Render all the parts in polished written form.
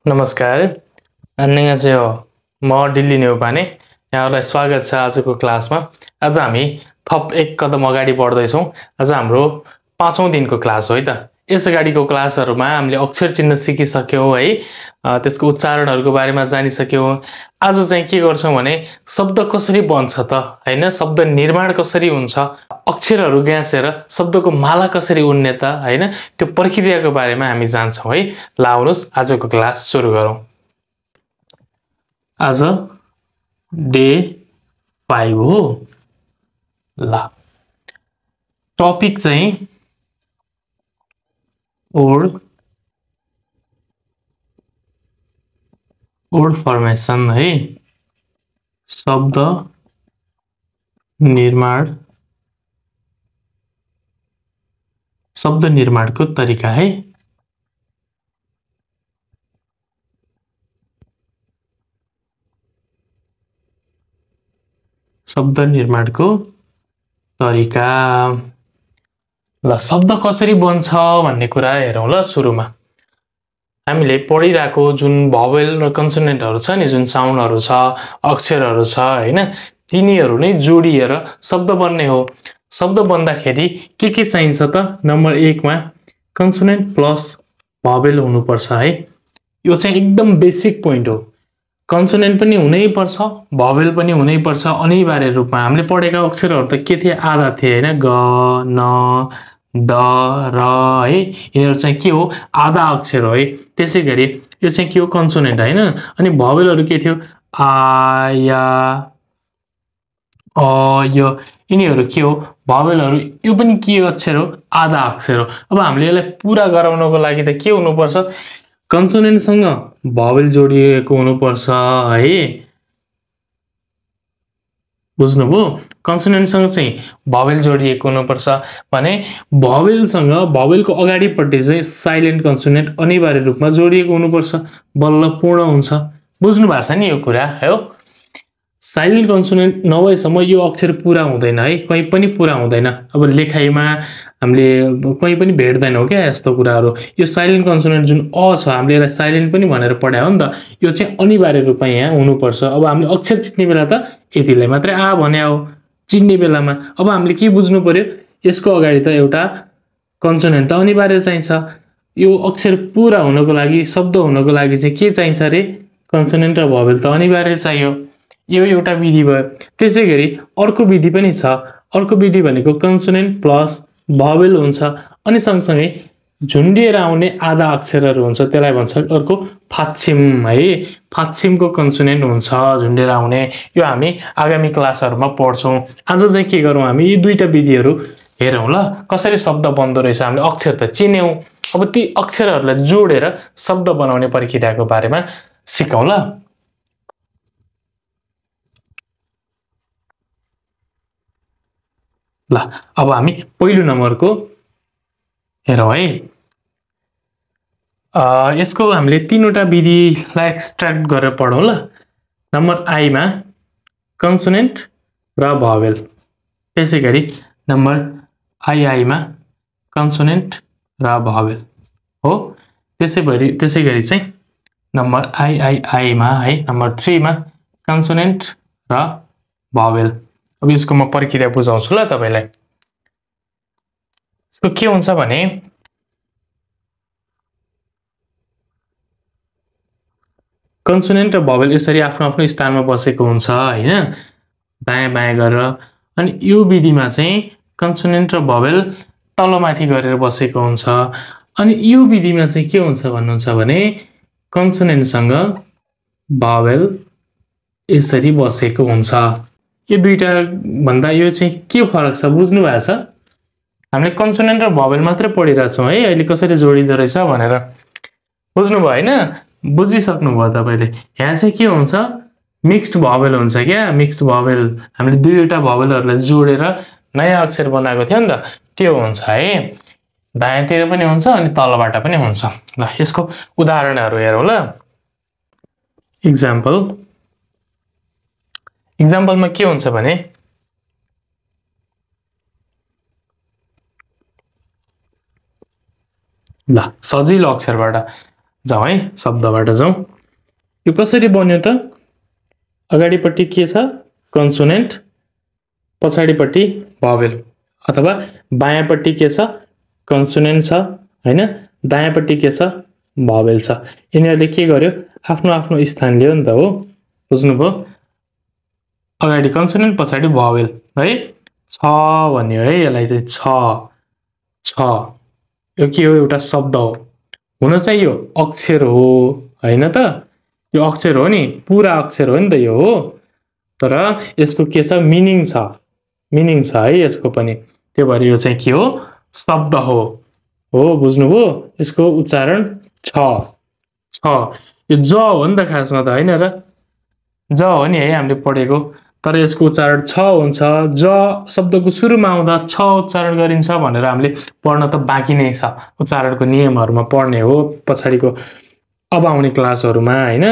नमस्कार, 안녕하세요. म डिल्ली नेउपाने यहाँलाई स्वागत छ आजको क्लासमा। आज हामी थप एक कदम अगाडि बढ्दैछौँ। आज हाम्रो 5औं दिनको क्लास हो है त। यस अगाडिको क्लासहरुमा हामीले अक्षर चिन्ह सिकिसक्यौं है। त्यसको उच्चारणहरुको बारेमा जानिसक्यौं। आज चाहिँ के गर्छौं भने शब्द कसरी बन्छ त हैन, शब्द निर्माण कसरी हुन्छ, अक्षरहरु ग्याँसेर शब्दको माला कसरी उड्ने त हैन, त्यो प्रक्रियाको बारेमा हामी जान्छौं है। ल आउनुस् आजको क्लास सुरु गरौँ। आज डे 5 हो। ल टपिक चाहिँ वर्ड फर्मेसन है, शब्द निर्माण, शब्द निर्माणको तरिका है। शब्द निर्माणको तरिका। ल शब्द कसरी बन्छ भन्ने कुरा हेरौँ ल। सुरुमा हामीले पढिरहेको जुन भोवेल र कन्सोनेन्टहरु छ नि, जुन साउन्डहरु छ, अक्षरहरु छ हैन, तिनीहरु नै जोडिएर शब्द बन्ने हो। शब्द बन्दाखेरि के चाहिन्छ त? नम्बर 1 मा कन्सोनेन्ट प्लस भोवेल हुनुपर्छ है। यो चाहिँ एकदम बेसिक पोइन्ट हो। कन्सोनेन्ट पनि हुनै पर्छ, भोवेल पनि हुनै पर्छ अनिवार्य रूपमा। हामीले पढेका अक्षरहरु त के थिए? आधा थिए हैन, ग, न, द, र है। यिनीहरु चाहिँ के हो? आधा अक्षर हो है। त्यसैगरी यो चाहिँ के हो? कन्सोनेन्ट हैन। अनि भोवेलहरु के थियो? आ, या, अ, य। यिनीहरु के हो? भोवेलहरु। यो पनि के अक्षर हो? आधा अक्षर हो। अब हामीले यसलाई पूरा गराउनको लागि त के हुनुपर्छ? कन्सोनेन्टसँग भोवेल जोडिएको हुनुपर्छ है। बुझ्नुभयो? कन्सोनेन्टसँग चाहिँ भोवेल जोडिएको हुनुपर्छ भने भोवेलसँग, भोवेलको अगाडिपट्टि चाहिँ साइलेन्ट कन्सोनेन्ट अनिवार्य रूपमा जोडिएको हुनुपर्छ, बल्ल पूर्ण हुन्छ। बुझ्नु भएको छ नि यो कुरा हो? साइलेन्ट कन्सोनेन्ट नभएसम्म यो अक्षर पूरा हुँदैन है, कहीं पनि पूरा हुँदैन। अब लेखाइमा हामीले कहीं पनि भेट्दैनौं क्या यस्तो कुराहरु। यो साइलेन्ट कन्सोनेन्ट जुन अ छ, हामीले यसलाई साइलेन्ट पनि भनेर पढायो हो नि त, यो चाहिँ अनिवार्य रूपमा यहाँ हुनुपर्छ। अब हामीले अक्षर चिन्ने बेला त यतिलाई मात्रै आ भन्या हो, चिन्ने बेलामा। अब हामीले के बुझ्नु पर्यो? यसको अगाडि त एउटा कन्सोनेन्ट त अनिवार्य चाहिन्छ। यो अक्षर पूरा हुनको लागि, शब्द हुनको लागि चाहिँ के चाहिन्छ रे? कन्सोनेन्ट र भोवेल त अनिवार्य चाहियो। यो एउटा विधि भयो। त्यसैगरी अर्को विधि पनि छ। अर्को विधि भनेको कन्सोनेन्ट प्लस भोवेल हुन्छ अनि सँगसँगै झुन्डिएर आउने आधा अक्षरहरु हुन्छ, त्यसलाई भन्छ अर्को फाच्छिम है। फाच्छिमको कन्सोनेन्ट हुन्छ झुन्डिएर आउने। यो हामी आगामी क्लासहरुमा पढ्छौं। आज चाहिँ के गरौँ? हामी यी दुईटा विधिहरु हेरौँ ल। कसरी शब्द बन्दो रहेछ? हामीले अक्षर त चिन्यौं, अब ती अक्षरहरुलाई जोडेर शब्द बनाउने प्रक्रियाको बारेमा सिकौँ ल। ल अब हामी पहिलो नम्बरको हेरौँ है। यसको हामीले तीनवटा विधिलाई एक्सट्र्याक्ट गरेर पढौँ ल। नम्बर आई मा कन्सोनेन्ट र भोवेल, त्यसैगरी नम्बर आई मा कन्सोनेन्ट र भोवेल हो। त्यसैगरी चाहिँ नम्बर आई मा है, नम्बर 3 मा कन्सोनेन्ट र भोवेल। अब यसको म प्रक्रिया बुझाउँछु ल तपाईलाई। यसको के हुन्छ भने कन्सोनेन्ट र भोवेल यसरी आफ्नो आफ्नो स्थानमा बसेको हुन्छ हैन, दायाँ बायाँ गरेर। अनि यो विधिमा चाहिँ कन्सोनेन्ट र भोवेल तलमाथि गरेर बसेको हुन्छ। अनि यो विधिमा चाहिँ के हुन्छ भन्नुहुन्छ भने कन्सोनेन्टसँग भोवेल यसरी बसेको हुन्छ। यो दुईटा भन्दा यो चाहिँ के फरक छ बुझ्नु भएको छ? हामीले कन्सोनेन्ट र भोवेल मात्र पढिरहेको छौं है, अहिले कसरी जोडिँदो रहेछ भनेर। बुझ्नु भयो हैन? बुझिसक्नु भयो तपाईले। यहाँ चाहिँ के हुन्छ? मिक्स्ड भोवेल हुन्छ क्या, मिक्स्ड भोवेल। हामीले दुईवटा भोवेलहरुलाई जोडेर नयाँ अक्षर बनाएको थियो नि त, त्यो हुन्छ है। दायाँतिर पनि हुन्छ अनि तलबाट पनि हुन्छ। ल यसको उदाहरणहरु हेरौँ ल। इक्जाम्पलमा के हुन्छ भने ल सजिलो अक्षरबाट जाउँ है शब्दबाट जाउँ यो कसरी बन्यो त अगाडिपट्टि के छ कन्सोनेन्ट पछाडिपट्टि भावेल अथवा बायाँपट्टि के छ कन्सोनेन्ट छ हैन दायाँपट्टि के छ भावेल छ यिनीहरुले के गर्यो आफ्नो आफ्नो स्थान लियो नि त हो बुझ्नुभयो अगाडि कन्सोनेन्ट पछाडि भावेल है छ भन्यो है यसलाई चाहिँ छ यो के हो एउटा शब्द हो हुन चाहिँ यो अक्षर हो हैन त यो अक्षर हो नि पूरा अक्षर हो नि त यो हो तर यसको के छ मिनिङ छ है यसको पनि त्यो भएर यो चाहिँ के हो शब्द हो बुझ्नुभयो यसको उच्चारण छ यो ज हो नि त खासमा त हैन र ज हो नि है हामीले पढेको तर यसको उच्चारण छ हुन्छ ज शब्दको सुरुमा आउँदा छ उच्चारण गरिन्छ भनेर हामीले पढ्न त बाँकी नै छ उच्चारणको नियमहरुमा पढ्ने हो पछाडीको अब आउने क्लासहरुमा हैन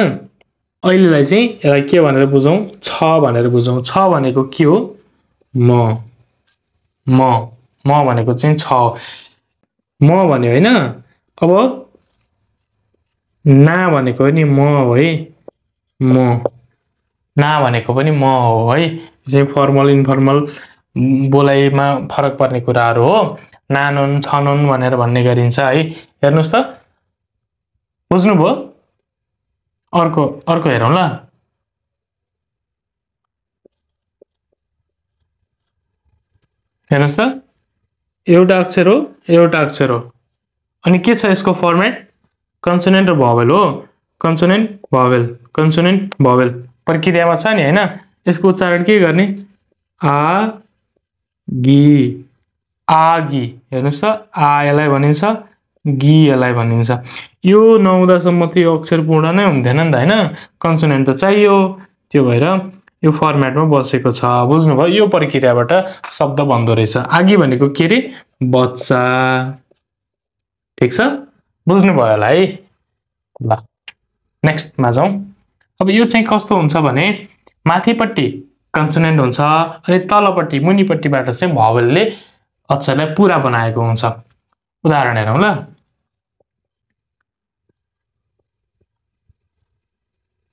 अहिलेलाई चाहिँ यसलाई के भनेर बुझौं छ भनेर बुझौं छ भनेको के हो म भनेको चाहिँ छ म भन्यो हैन अब ना भनेको पनि म हो है म ना भनेको पनि म हो है चाहिँ फर्मल इन्फर्मल बोलाइमा फरक पर्ने कुराहरु हो नानुन छनुन भनेर भन्ने गरिन्छ है हेर्नुस् त बुझ्नुभयो अर्को हेरौं ल हेर्नुस् त एउटा अक्षर हो अनि के छ यसको फर्मेट कन्सोनेन्ट र भावेल हो कन्सोनेन्ट भावेल प्रक्रियामा छ नि हैन यसको उच्चारण के गर्ने आगी हेर्नुस् त आ यसलाई भनिन्छ गी यसलाई भनिन्छ यो नहुँदासम्म त यो अक्षर पूर्ण नै हुन्थेन नि त हैन कन्सोनेन्ट त चाहियो त्यो भएर यो फर्मेटमा बसेको छ बुझ्नुभयो यो प्रक्रियाबाट शब्द बन्दो रहेछ आगी भनेको के रे बच्चा ठीक छ बुझ्नुभयो होला है ल नेक्स्ट मा जाउँ अब यो चाहिँ कस्तो हुन्छ भने माथिपट्टि कन्सोनेन्ट हुन्छ अनि तलपट्टि मुनिपट्टिबाट चाहिँ भावेलले अक्षरलाई पूरा बनाएको हुन्छ उदाहरण हेरौं ल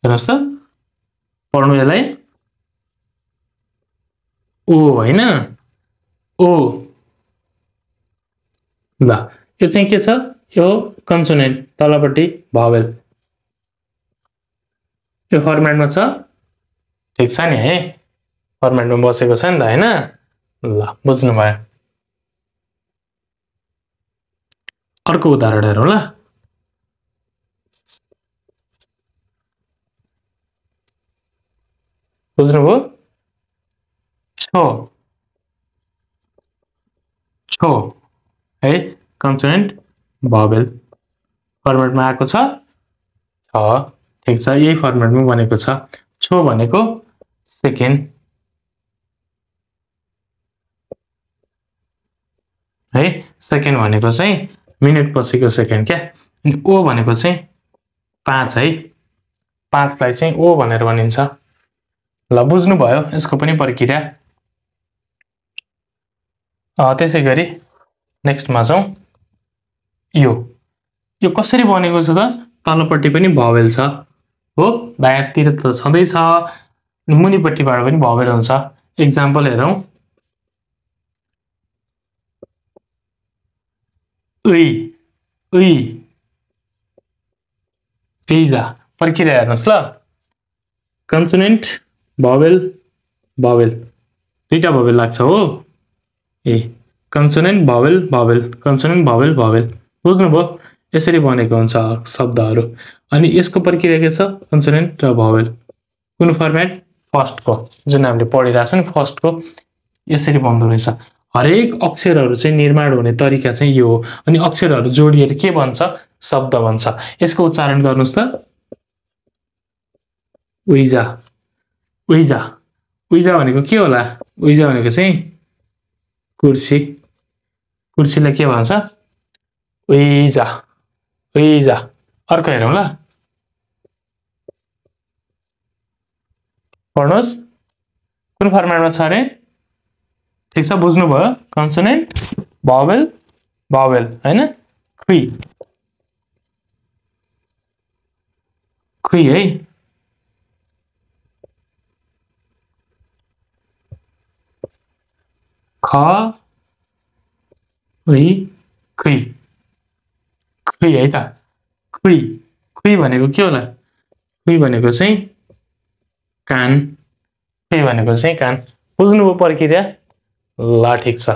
हेर्नुस् त पढ्नु यसलाई ओ हैन ओ ल यो चाहिँ के छ यो कन्सोनेन्ट तलपट्टि भावेल यो फर्मेटमा छ ठीक छ नि है फर्मेटमा बसेको छ नि त हैन ल बुझ्नु भयो अर्को उदाहरण हेरौं ल बुझ्नुभयो छो है कन्सोनेन्ट भावेल फर्मेटमा आएको छ ठीक छ यही फर्मेटमा बनेको छ छो भनेको सेकेन्ड है सेकेन्ड भनेको चाहिँ मिनेट पछिको सेकेन्ड क्या अनि ओ भनेको चाहिँ 5 है 5 लाई चाहिँ ओ भनेर भनिन्छ ल बुझ्नु भयो यसको पनि प्रक्रिया त्यसैगरी नेक्स्ट मा जाउँ यो कसरी बनेको छ त तलपट्टि पनि भावेल छ हो दायाँतिर त छँदै छ मुनिपट्टिबाट पनि भावेल हुन्छ एक्जाम्पल हेरौं जा प्रक्रिया हेर्नुस् ल कन्सोनेन्ट भावेल दुईटा भावेल लाग्छ हो कन्सोनेन्ट भावेल कन्सोनेन्ट भावेल बुझ्नुभयो यसरी बनेको हुन्छ शब्दहरु अनि यसको प्रक्रिया के छ कन्सोनेन्ट र भावेल कुन फर्मेट फर्स्टको जुन हामीले पढिरहेछौं नि फर्स्टको यसरी बन्दो रहेछ हरेक अक्षरहरु चाहिँ निर्माण हुने तरिका चाहिँ यो हो अनि अक्षरहरु जोडिएर के बन्छ शब्द बन्छ यसको उच्चारण गर्नुस् त उइजा भनेको के होला उइजा भनेको चाहिँ कुर्सीलाई के भन्छ उइजा अर्को हेरौं ल पढ्नुस् कुन फर्मेटमा छ रे ठीक छ बुझ्नु भयो कन्सोनेन्ट भावेल हैन खुइ है ख खुइ खुइ खुइ है त खुइ खुइ भनेको के होला खुइ भनेको चाहिँ कान खुइ भनेको चाहिँ कान बुझ्नुभयो प्रक्रिया ल ठिक छ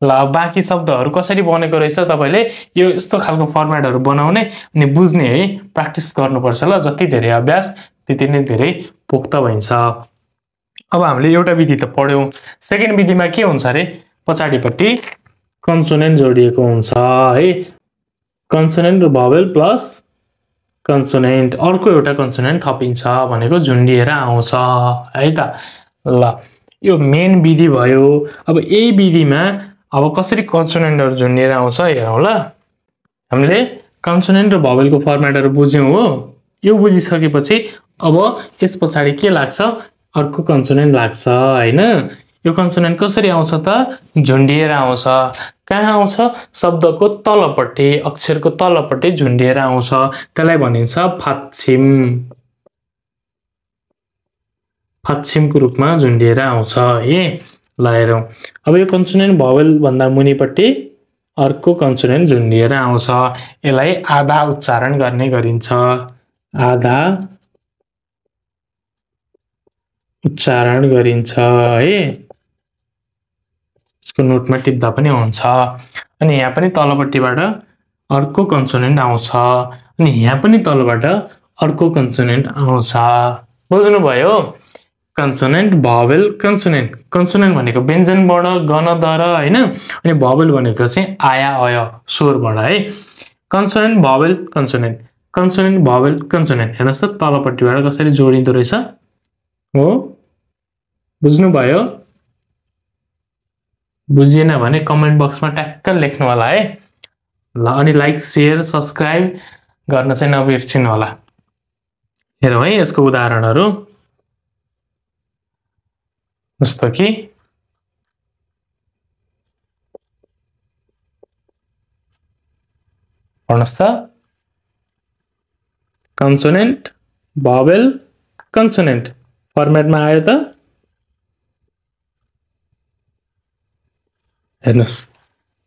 ल बाँकी शब्दहरू कसरी बनेको रहेछ तपाईँले यो यस्तो खालको फर्मेटहरू बनाउने अनि बुझ्ने है प्र्याक्टिस गर्नुपर्छ ल जति धेरै अभ्यास त्यति नै धेरै पोख्त भइन्छ अब हामीले एउटा विधि त पढ्यौं सेकेन्ड विधिमा के हुन्छ अरे पछाडिपट्टि कन्सोनेन्ट जोडिएको हुन्छ है कन्सोनेन्ट र भावेल प्लस कन्सोनेन्ट अर्को एउटा कन्सोनेन्ट थपिन्छ भनेको झुन्डिएर आउँछ है त ल यो मेन विधि भयो अब यही विधिमा अब कसरी कन्सोनेन्टहरु झुन्डिएर आउँछ हेरौँ ल हामीले कन्सोनेन्ट र भावेलको फर्मेटहरु बुझ्यौं हो यो बुझिसकेपछि अब यस पछाडी के लाग्छ अर्को कन्सोनेन्ट लाग्छ हैन यो कन्सोनेन्ट कसरी आउँछ त झुन्डिएर आउँछ कहाँ आउँछ शब्दको तलपट्टि अक्षरको तलपट्टि झुन्डिएर आउँछ त्यसलाई भनिन्छ फाच्छिम फाच्छिमको रूपमा झुन्डिएर आउँछ है ल हेरौं अब यो कन्सोनेन्ट भावेल भन्दा मुनिपट्टि अर्को कन्सोनेन्ट झुन्डिएर आउँछ यसलाई आधा उच्चारण गर्ने गरिन्छ आधा उच्चारण गरिन्छ है यसको नोटमा टिप्दा पनि हुन्छ अनि यहाँ पनि तलपट्टिबाट अर्को कन्सोनेन्ट आउँछ अनि यहाँ पनि तलबाट अर्को कन्सोनेन्ट आउँछ बुझ्नु भयो कन्सोनेन्ट भावेल कन्सोनेन्ट कन्सोनेन्ट भनेको व्यञ्जन वर्ण गण दर हैन अनि भावेल भनेको चाहिँ आया अय स्वरबाट है कन्सोनेन्ट भावेल कन्सोनेन्ट भावेल कन्सोनेन्ट हेर्नुस् त तलपट्टिबाट कसरी जोडिँदो रहेछ हो बुझ्नु भयो बुझिएन भने कमेन्ट बक्समा ट्याक्क लेख्नु होला है ल अनि लाइक शेयर सब्स्क्राइब गर्न चाहिँ नबिर्सिनु होला हेरौँ है यसको उदाहरणहरु जस्तो कि पढ्नुस् त कन्सोनेन्ट भावेल कन्सोनेन्ट फर्मेटमा आयो त हेर्नुस्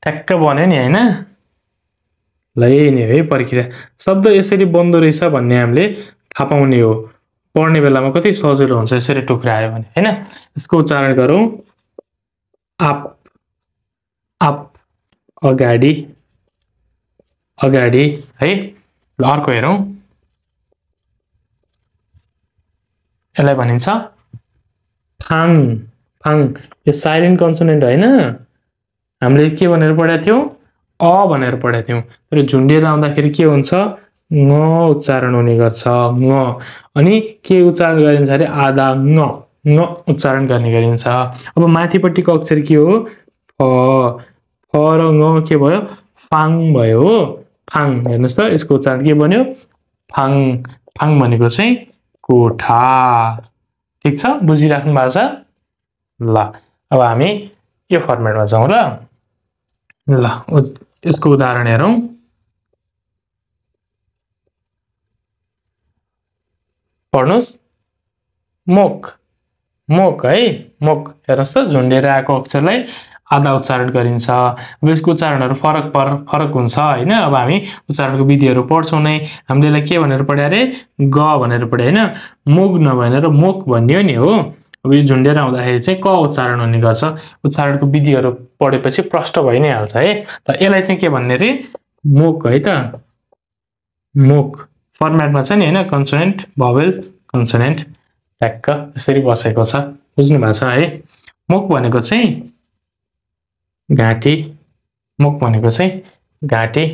ठ्याक्क बन्यो नि हैन ल यही नै है प्रक्रिया शब्द यसरी बन्दो रहेछ भन्ने हामीले थाहा पाउने हो पढ्ने बेलामा कति सजिलो हुन्छ यसरी टुक्रायो भने हैन यसको उच्चारण गरौँ आप आप अगाडि अगाडि है ल अर्को हेरौँ यसलाई भनिन्छ फाङ फाङ यो साइलेन्ट कन्सोनेन्ट हैन हामीले के भनेर पढेका थियौं अ भनेर पढेका थियौं तर झुन्डिएर आउँदाखेरि के हुन्छ ङ उच्चारण हुने गर्छ ङ अनि के उच्चारण गरिन्छ अरे आधा ङ उच्चारण गर्ने गरिन्छ अब माथिपट्टिको अक्षर के हो फ र ङ के भयो फाङ भयो हो फाङ हेर्नुस् त यसको उच्चारण के बन्यो फाङ फाङ भनेको चाहिँ कोठा ठीक छ बुझिराख्नु भएको छ ल अब हामी यो फर्मेटमा जाउँ ल यसको उदाहरण हेरौँ पढ्नुस् मोक मोक है मोक हेर्नुस् त झुन्डिएर आएको अक्षरलाई आधा उच्चारण गरिन्छ अब यसको उच्चारणहरु फरक हुन्छ हैन अब हामी उच्चारणको विधिहरु पढ्छौं नै हामीले यसलाई के भनेर पढ्या रे ग भनेर पढ्या हैन मोग नभनेर मोक भन्यो नि हो अब यो झुन्डिएर आउँदाखेरि चाहिँ क उच्चारण हुने गर्छ उच्चारणको विधिहरु पढेपछि प्रष्ट भइ नै हाल्छ है ल यसलाई चाहिँ के भन्ने रे मोक है त मोक फर्मेटमा छ नि हैन कन्सोनेन्ट भावेल कन्सोनेन्ट ट्याक्क यसरी बसेको छ बुझ्नु भएको छ है मोक भनेको चाहिँ घाँटी मुख भनेको चाहिँ घाँटी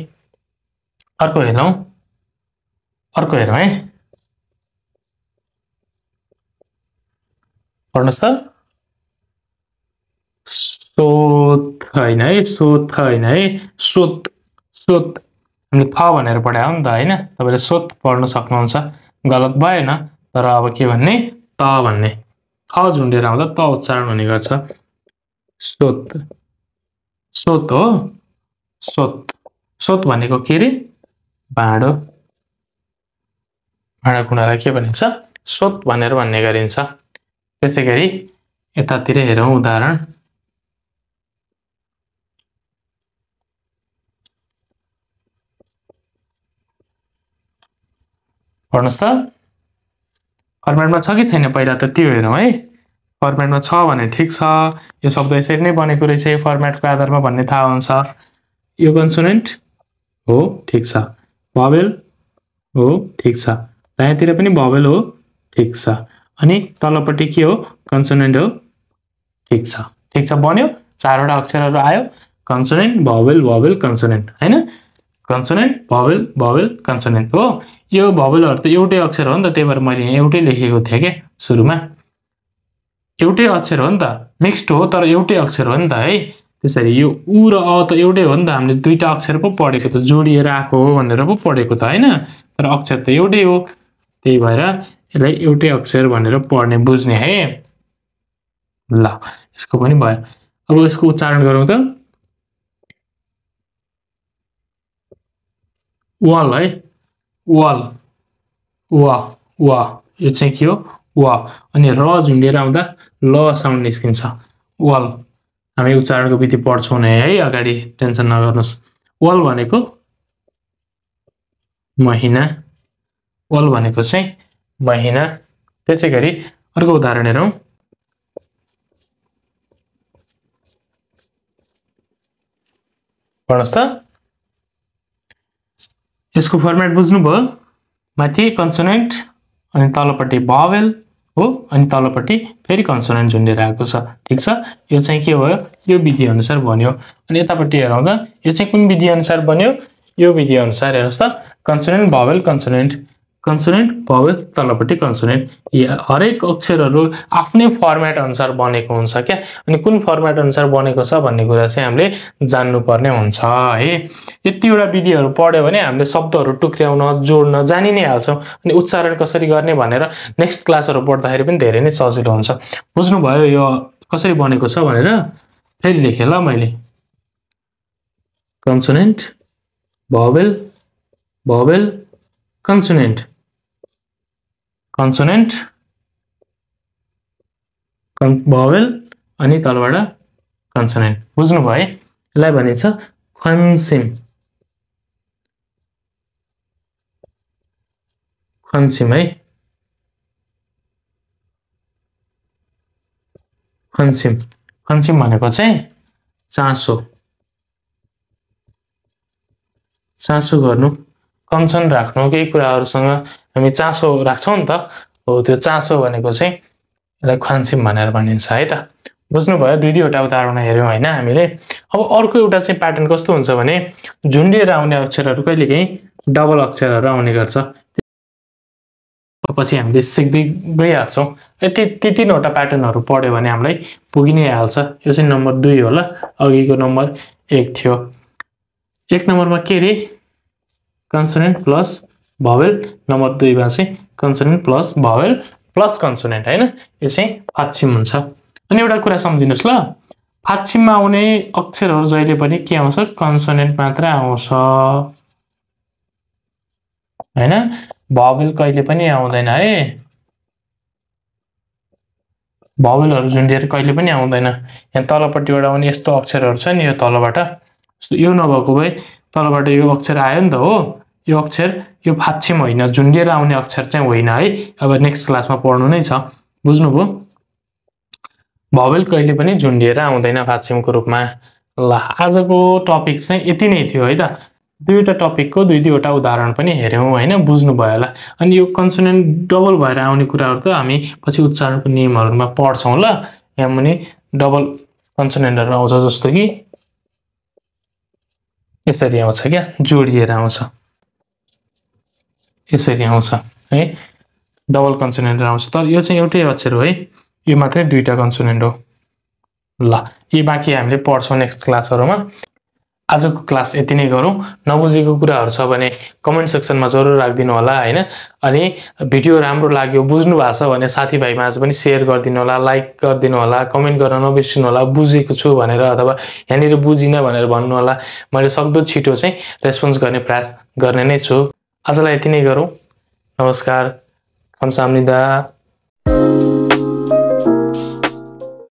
अर्को हेरौँ है पढ्नुस् त सोत हैन है सोत हैन है सोत सोत हामीले फ भनेर पढ्या हो नि त हैन तपाईले सोत पढ्न सक्नुहुन्छ गलत भएन तर अब के भन्ने त भन्ने ख झुन्डेर आउँदा त उच्चारण हुने गर्छ सोत सोत हो सोत सोत भनेको के रे भाँडो भाँडाकुँडालाई के भनिन्छ स्रोत भनेर भन्ने गरिन्छ। त्यसैगरी यतातिर हेरौँ उदाहरण। पढ्नुस् त फर्मेटमा छ कि छैन पहिला त त्यो हेरौँ है। फर्मेटमा छ भने ठिक छ, यो शब्द यसरी नै बनेको रहेछ फर्मेटको आधारमा भन्ने थाहा हुन्छ। यो कन्सोनेन्ट हो ठिक छ, भावेल हो ठिक छ, दायाँतिर पनि भावेल हो ठिक छ, अनि तलपट्टि के हो कन्सोनेन्ट हो ठिक छ। ठिक छ बन्यो, चारवटा अक्षरहरू आयो कन्सोनेन्ट भावेल भावेल कन्सोनेन्ट हैन, कन्सोनेन्ट भावेल भावेल कन्सोनेन्ट हो। यो भावेलहरु त एउटै अक्षर हो नि त, त्यही भएर मैले यहाँ एउटै लेखेको थिएँ के सुरुमा, एउटै अक्षर हो नि त, मिक्स्ड हो तर एउटै अक्षर हो नि त है। त्यसरी यो उ र अ त एउटै हो नि त, हामीले दुईटा अक्षर पो पढेको त, जोडिएर आएको हो भनेर पो पढेको त हैन, तर अक्षर त एउटै हो, त्यही भएर यसलाई एउटै अक्षर भनेर पढ्ने बुझ्ने है। ल यसको पनि भयो। अब यसको उच्चारण गरौँ त, वाल है, वाल वा वा, यो चाहिँ के हो वा, अनि र झुन्डिएर आउँदा ल साउन्ड निस्किन्छ वाल। हामी उच्चारणको विधि पढ्छौँ नै है अगाडि, टेन्सन नगर्नुस्। वाल भनेको महिना, वाल भनेको चाहिँ महिना। त्यसैगरी अर्को उदाहरण हेरौँ। पढ्नुस् त, यसको फर्मेट बुझ्नुभयो, माथि कन्सोनेन्ट अनि तलपट्टि भावेल हो, अनि तलपट्टि फेरि कन्सोनेन्ट झुन्डेर आएको छ ठिक छ। यो चाहिँ के भयो, यो विधि अनुसार बन्यो। अनि यतापट्टि हेरौँ त, यो चाहिँ कुन विधि अनुसार बन्यो, यो विधि अनुसार हेर्नुस् त, कन्सोनेन्ट भावेल कन्सोनेन्ट, कन्सोनेन्ट भावेल तलपट्टि कन्सोनेन्ट। हरेक अक्षरहरू आफ्नै फर्मेट अनुसार बनेको हुन्छ क्या, अनि कुन फर्मेट अनुसार बनेको छ भन्ने कुरा चाहिँ हामीले जान्नुपर्ने हुन्छ है। यतिवटा विधिहरू पढ्यो भने हामीले शब्दहरू टुक्र्याउन जोड्न जानि नै हाल्छौँ, अनि उच्चारण कसरी गर्ने भनेर नेक्स्ट क्लासहरू पढ्दाखेरि पनि धेरै नै सजिलो हुन्छ। बुझ्नुभयो यो कसरी बनेको छ भनेर? फेरि लेखेँ ल मैले, consonant vowel vowel consonant, consonant vowel अनि तलबाट कन्सोनेन्ट। बुझ्नुभयो है? यसलाई भनिन्छ खन्सिम, खन्सिम है, खन्सिम। खन्सिम भनेको चाहिँ चासो, चासो गर्नु, कन्सर्न राख्नु, केही कुराहरूसँग हामी चासो राख्छौँ नि त, हो त्यो चासो भनेको चाहिँ यसलाई खन्सिम भनेर भनिन्छ है त। बुझ्नुभयो? दुईवटा उदाहरण हेऱ्यौँ होइन हामीले। अब अर्को एउटा चाहिँ प्याटर्न कस्तो हुन्छ भने, झुन्डिएर आउने अक्षरहरू कहिलेकाहीँ डबल अक्षरहरू आउने गर्छ, पछि हामीले सिक्दै गइहाल्छौँ। यति तीनवटा प्याटर्नहरू पढ्यो भने हामीलाई पुगि नै हाल्छ। यो चाहिँ नम्बर 2 होला, अघिको नम्बर 1 थियो। 1 नम्बरमा के रे, कन्सोनेन्ट प्लस भावेल, नम्बर 2 मा चाहिँ consonant plus vowel plus consonant हैन, यो चाहिँ फात्सिम हुन्छ। अनि एउटा कुरा सम्झिनुस् ल, फात्सिममा आउने अक्षरहरू जहिले पनि के आउँछ, कन्सोनेन्ट मात्र आउँछ हैन, भावेल कहिले पनि आउँदैन है, भावेलहरू झुन्डिएर कहिले पनि आउँदैन। यहाँ तलपट्टिबाट आउने यस्तो अक्षरहरू छ नि, यो तलबाट यो नभएको भए तलबाट यो अक्षर आयो नि त हो, यो अक्षर यो फात्सिम होइन, झुन्डिएर आउने अक्षर चाहिँ होइन है। अब नेक्स्ट क्लासमा पढ्नु नै छ, बुझ्नुभयो? भावेल कहिले पनि झुन्डिएर आउँदैन फात्सिमको रूपमा। ल आजको टपिक चाहिँ यति नै थियो है त, दुईवटा टपिकको दुईवटा उदाहरण पनि हेऱ्यौँ होइन, बुझ्नुभयो होला। अनि यो कन्सोनेन्ट डबल भएर आउने कुराहरू त हामी पछि उच्चारणको नियमहरूमा पढ्छौँ ल। यहाँ मुनि डबल कन्सोनेन्टहरू आउँछ, जस्तो कि यसरी आउँछ क्या, जोडिएर आउँछ, यसरी आउँछ है, डबल कन्सोनेन्टहरू आउँछ। तर यो चाहिँ एउटै अक्षर हो है, यो मात्रै दुईटा कन्सोनेन्ट हो। ल यी बाँकी हामीले पढ्छौँ नेक्स्ट क्लासहरूमा। आजको क्लास यति नै गरौँ। नबुझेको कुराहरू छ भने कमेन्ट सेक्सनमा जरुर राखिदिनु होला हैन। अनि भिडियो राम्रो लाग्यो, बुझ्नु भएको छ भने साथीभाइमा आज पनि सेयर गरिदिनु होला, लाइक गरिदिनु होला, कमेन्ट गर्न नबिर्सिनु होला, बुझेको छु भनेर अथवा यहाँनिर बुझिन भनेर भन्नु होला। मैले सक्दो छिटो चाहिँ रेस्पोन्स गर्ने प्रयास गर्ने नै छु। आजलाई यति नै गरौँ। नमस्कार, खम्सामनिदा।